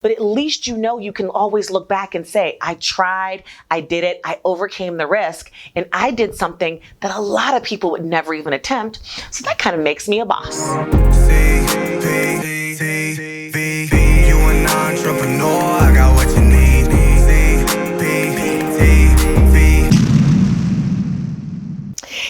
But at least you know you can always look back and say, I tried, I did it, I overcame the risk, and I did something that a lot of people would never even attempt. So that kind of makes me a boss. You an entrepreneur, I got what you need.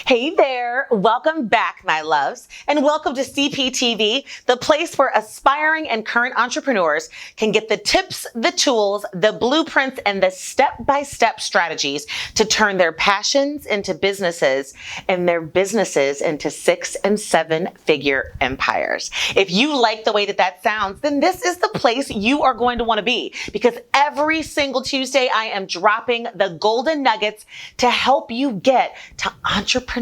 Hey there, welcome back, my loves, and welcome to CPTV, the place where aspiring and current entrepreneurs can get the tips, the tools, the blueprints, and the step-by-step strategies to turn their passions into businesses and their businesses into 6- and 7-figure empires. If you like the way that sounds, then this is the place you are going to want to be, because every single Tuesday I am dropping the golden nuggets to help you get to entrepreneurial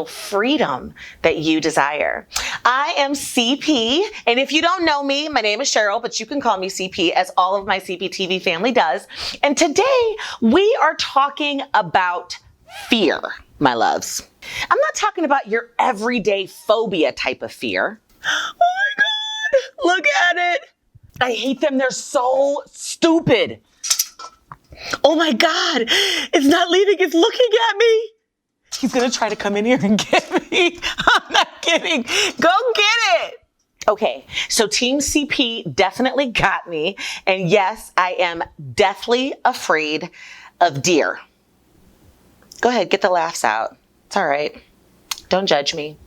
freedom that you desire. I am CP, and if you don't know me, my name is Cheryl, but you can call me CP, as all of my CPTV family does. And today we are talking about fear, my loves. I'm not talking about your everyday phobia type of fear. Oh my God, look at it. I hate them. They're so stupid. Oh my God, it's not leaving. It's looking at me. He's going to try to come in here and get me. I'm not kidding. Go get it. Okay, so Team CP definitely got me. And yes, I am deathly afraid of deer. Go ahead, get the laughs out. It's all right. Don't judge me.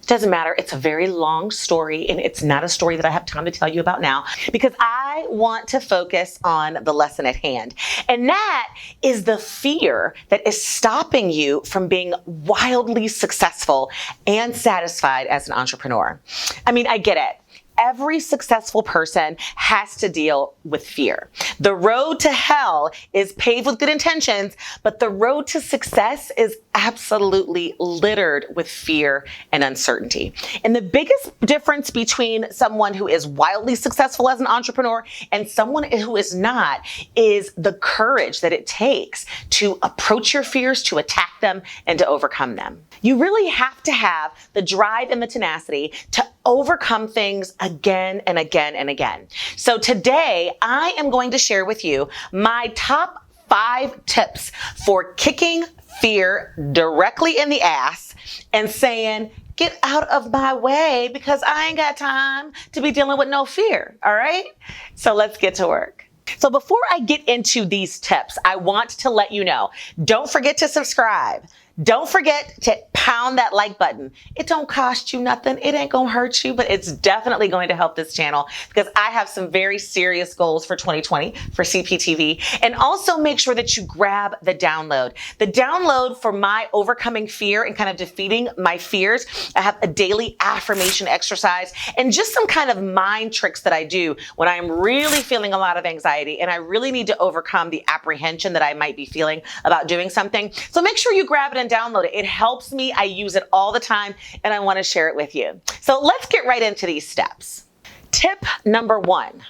It doesn't matter. It's a very long story, and it's not a story that I have time to tell you about now, because I want to focus on the lesson at hand. And that is the fear that is stopping you from being wildly successful and satisfied as an entrepreneur. I mean, I get it. Every successful person has to deal with fear. The road to hell is paved with good intentions, but the road to success is absolutely littered with fear and uncertainty. And the biggest difference between someone who is wildly successful as an entrepreneur and someone who is not is the courage that it takes to approach your fears, to attack them, and to overcome them. You really have to have the drive and the tenacity to overcome things again and again and again. So today I am going to share with you my top 5 tips for kicking fear directly in the ass and saying, get out of my way, because I ain't got time to be dealing with no fear. All right? So let's get to work. So before I get into these tips, I want to let you know, don't forget to subscribe. Don't forget to pound that like button. It don't cost you nothing. It ain't gonna hurt you, but it's definitely going to help this channel, because I have some very serious goals for 2020 for CPTV. And also make sure that you grab the download. The download for my overcoming fear and kind of defeating my fears. I have a daily affirmation exercise and just some kind of mind tricks that I do when I am really feeling a lot of anxiety and I really need to overcome the apprehension that I might be feeling about doing something. So make sure you grab it and download it. It helps me. I use it all the time, and I want to share it with you. So let's get right into these steps. Tip number 1,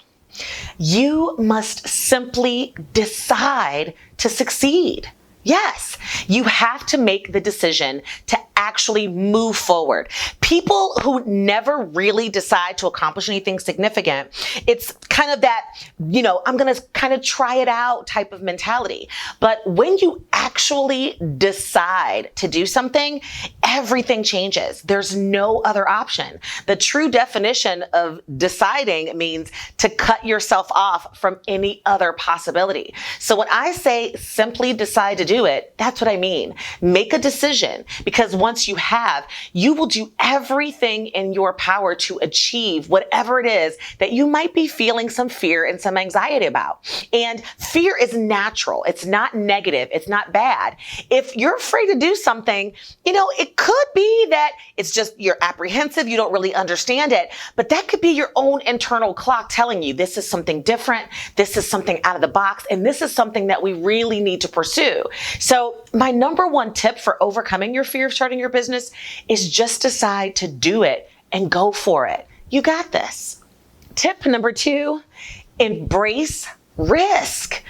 you must simply decide to succeed. Yes, you have to make the decision to actually move forward. People who never really decide to accomplish anything significant, it's kind of that, I'm going to kind of try it out type of mentality. But when you actually decide to do something, everything changes. There's no other option. The true definition of deciding means to cut yourself off from any other possibility. So when I say simply decide to do it, that's what I mean. Make a decision, because once you have, you will do everything in your power to achieve whatever it is that you might be feeling some fear and some anxiety about. And fear is natural. It's not negative. It's not bad. If you're afraid to do something, it could be that it's just you're apprehensive. You don't really understand it, but that could be your own internal clock telling you this is something different. This is something out of the box. And this is something that we really need to pursue. So my number 1 tip for overcoming your fear of starting your business is just decide to do it and go for it. You got this. Tip number 2, embrace risk.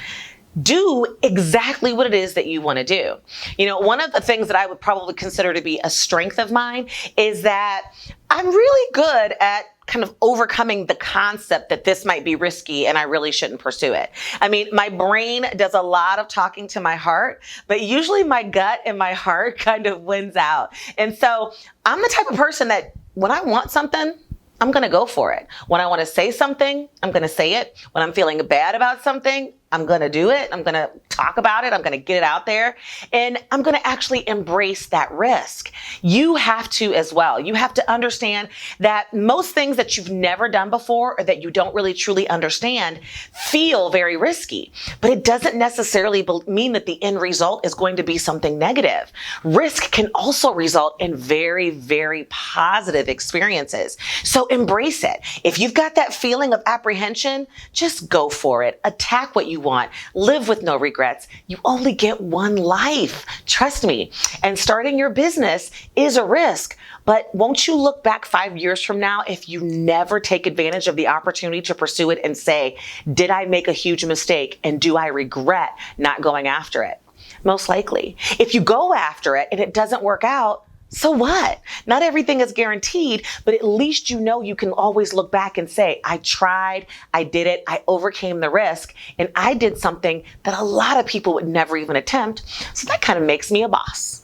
Do exactly what it is that you want to do. One of the things that I would probably consider to be a strength of mine is that I'm really good at kind of overcoming the concept that this might be risky and I really shouldn't pursue it. I mean, my brain does a lot of talking to my heart, but usually my gut and my heart kind of wins out. And so I'm the type of person that when I want something, I'm going to go for it. When I want to say something, I'm going to say it. When I'm feeling bad about something, I'm going to do it. I'm going to talk about it. I'm going to get it out there. And I'm going to actually embrace that risk. You have to as well. You have to understand that most things that you've never done before or that you don't really truly understand feel very risky. But it doesn't necessarily mean that the end result is going to be something negative. Risk can also result in very, very positive experiences. So embrace it. If you've got that feeling of apprehension, just go for it. Attack what you want. Live with no regrets. You only get one life. Trust me. And starting your business is a risk. But won't you look back 5 years from now if you never take advantage of the opportunity to pursue it and say, did I make a huge mistake and do I regret not going after it? Most likely. If you go after it and it doesn't work out, so what? Not everything is guaranteed, but at least you know you can always look back and say, I tried, I did it, I overcame the risk, and I did something that a lot of people would never even attempt. So that kind of makes me a boss.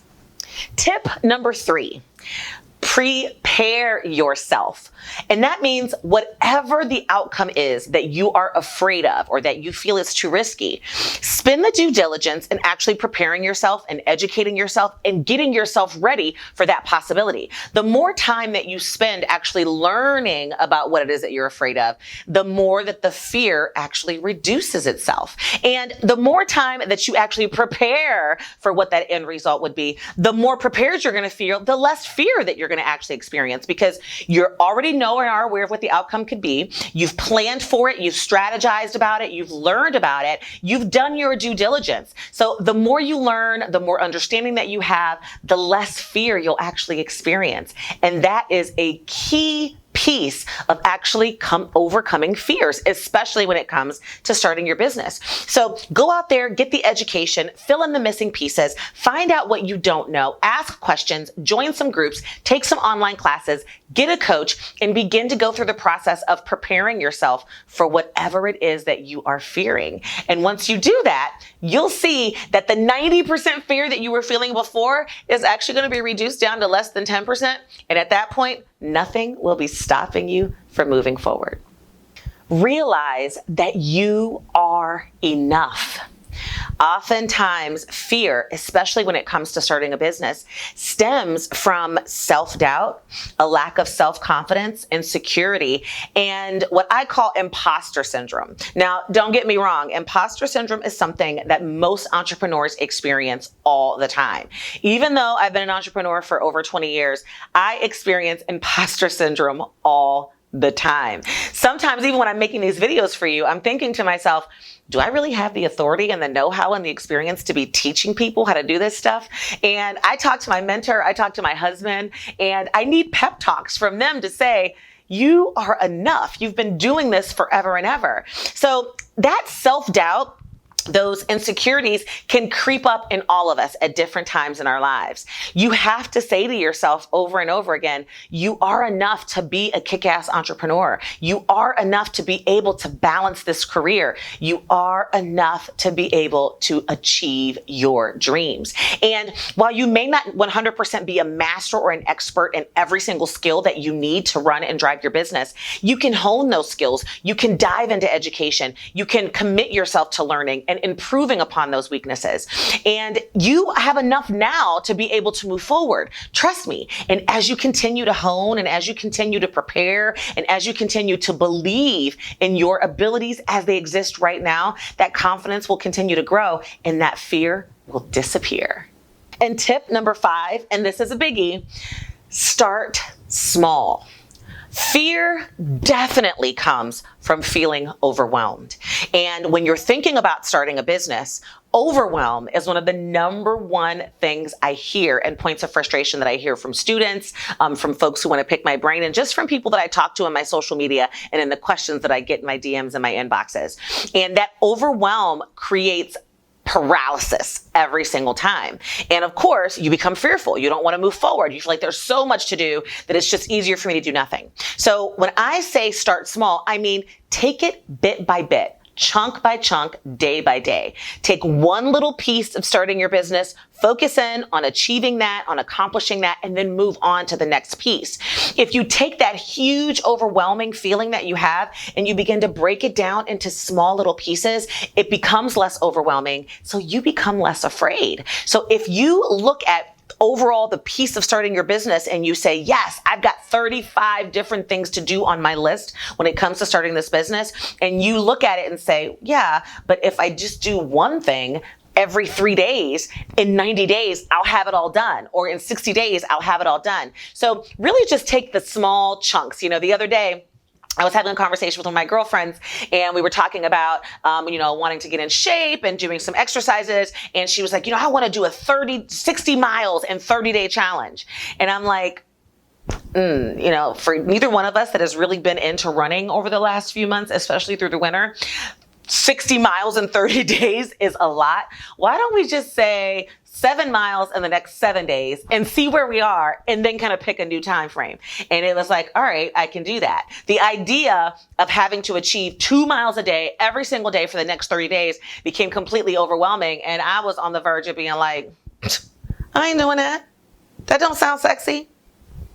Tip number 3. Prepare yourself. And that means whatever the outcome is that you are afraid of or that you feel is too risky, spend the due diligence in actually preparing yourself and educating yourself and getting yourself ready for that possibility. The more time that you spend actually learning about what it is that you're afraid of, the more that the fear actually reduces itself. And the more time that you actually prepare for what that end result would be, the more prepared you're going to feel, the less fear that you're going to actually experience because you're already know and are aware of what the outcome could be. You've planned for it. You've strategized about it. You've learned about it. You've done your due diligence. So the more you learn, the more understanding that you have, the less fear you'll actually experience. And that is a key piece of actually overcoming fears, especially when it comes to starting your business. So go out there, get the education, fill in the missing pieces, find out what you don't know, ask questions, join some groups, take some online classes, get a coach, and begin to go through the process of preparing yourself for whatever it is that you are fearing. And once you do that, you'll see that the 90% fear that you were feeling before is actually going to be reduced down to less than 10%. And at that point, nothing will be stopping you from moving forward. Realize that you are enough. Oftentimes, fear, especially when it comes to starting a business, stems from self-doubt, a lack of self-confidence, insecurity, and what I call imposter syndrome. Now, don't get me wrong, imposter syndrome is something that most entrepreneurs experience all the time. Even though I've been an entrepreneur for over 20 years, I experience imposter syndrome all the time. Sometimes, even when I'm making these videos for you, I'm thinking to myself, do I really have the authority and the know-how and the experience to be teaching people how to do this stuff? And I talk to my mentor, I talk to my husband, and I need pep talks from them to say, you are enough. You've been doing this forever and ever. So that self-doubt, those insecurities can creep up in all of us at different times in our lives. You have to say to yourself over and over again, you are enough to be a kick-ass entrepreneur. You are enough to be able to balance this career. You are enough to be able to achieve your dreams. And while you may not 100% be a master or an expert in every single skill that you need to run and drive your business, you can hone those skills. You can dive into education. You can commit yourself to learning and improving upon those weaknesses. And you have enough now to be able to move forward. Trust me. And as you continue to hone and as you continue to prepare and as you continue to believe in your abilities as they exist right now, that confidence will continue to grow and that fear will disappear. And tip number 5, and this is a biggie, start small. Fear definitely comes from feeling overwhelmed. And when you're thinking about starting a business, overwhelm is one of the number one things I hear and points of frustration that I hear from students, from folks who want to pick my brain, and just from people that I talk to in my social media and in the questions that I get in my DMs and my inboxes. And that overwhelm creates paralysis every single time. And of course, you become fearful. You don't want to move forward. You feel like there's so much to do that it's just easier for me to do nothing. So when I say start small, I mean take it bit by bit, chunk by chunk, day by day. Take one little piece of starting your business, focus in on achieving that, on accomplishing that, and then move on to the next piece. If you take that huge, overwhelming feeling that you have and you begin to break it down into small little pieces, it becomes less overwhelming, so you become less afraid. So if you look at overall the piece of starting your business and you say, yes, I've got 35 different things to do on my list when it comes to starting this business, and you look at it and say, yeah, but if I just do one thing every 3 days, in 90 days, I'll have it all done. Or in 60 days, I'll have it all done. So really just take the small chunks. The other day, I was having a conversation with one of my girlfriends, and we were talking about, wanting to get in shape and doing some exercises. And she was like, I want to do a 60 miles and 30-day challenge. And I'm like, for neither one of us that has really been into running over the last few months, especially through the winter, 60 miles in 30 days is a lot. Why don't we just say 7 miles in the next 7 days and see where we are, and then kind of pick a new time frame? And it was like, all right, I can do that. The idea of having to achieve 2 miles a day every single day for the next 30 days became completely overwhelming. And I was on the verge of being like, I ain't doing that. That don't sound sexy.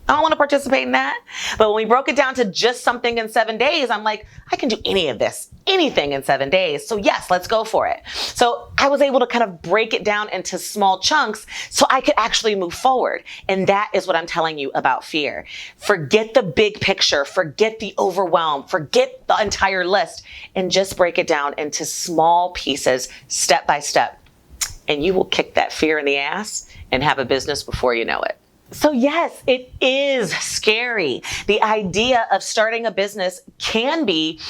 I don't want to participate in that. But when we broke it down to just something in 7 days, I'm like, I can do anything in 7 days. So yes, let's go for it. So I was able to kind of break it down into small chunks so I could actually move forward. And that is what I'm telling you about fear. Forget the big picture, forget the overwhelm, forget the entire list, and just break it down into small pieces, step by step. And you will kick that fear in the ass and have a business before you know it. So yes, it is scary. The idea of starting a business can be,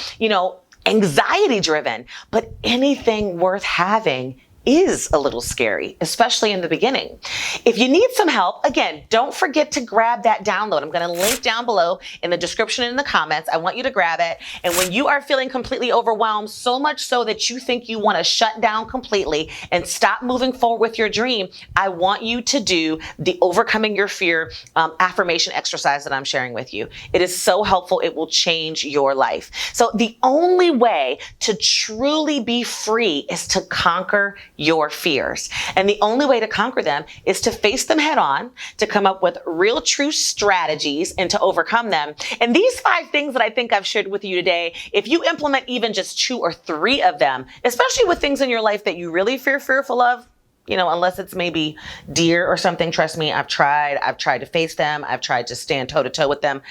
anxiety driven, but anything worth having is a little scary, especially in the beginning. If you need some help, again, don't forget to grab that download. I'm going to link down below in the description and in the comments. I want you to grab it. And when you are feeling completely overwhelmed, so much so that you think you want to shut down completely and stop moving forward with your dream, I want you to do the Overcoming Your Fear affirmation exercise that I'm sharing with you. It is so helpful. It will change your life. So the only way to truly be free is to conquer your fears. And the only way to conquer them is to face them head on, to come up with real true strategies and to overcome them. And these 5 things that I think I've shared with you today, if you implement even just 2 or 3 of them, especially with things in your life that you really fearful of, unless it's maybe deer or something, trust me, I've tried to face them. I've tried to stand toe to toe with them.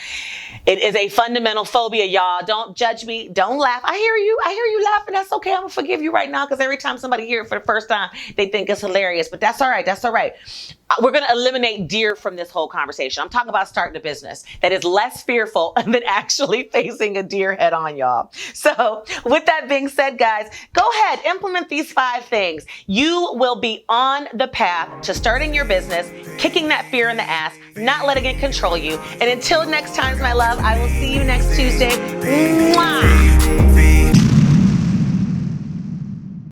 It is a fundamental phobia, y'all. Don't judge me. Don't laugh. I hear you laughing. That's okay. I'm gonna forgive you right now, because every time somebody hears it for the first time, they think it's hilarious, but that's all right. That's all right. We're going to eliminate deer from this whole conversation. I'm talking about starting a business that is less fearful than actually facing a deer head on, y'all. So with that being said, guys, go ahead, implement these 5 things. You will be on the path to starting your business, kicking that fear in the ass, not letting it control you. And until next time, my love, I will see you next Tuesday. Mwah!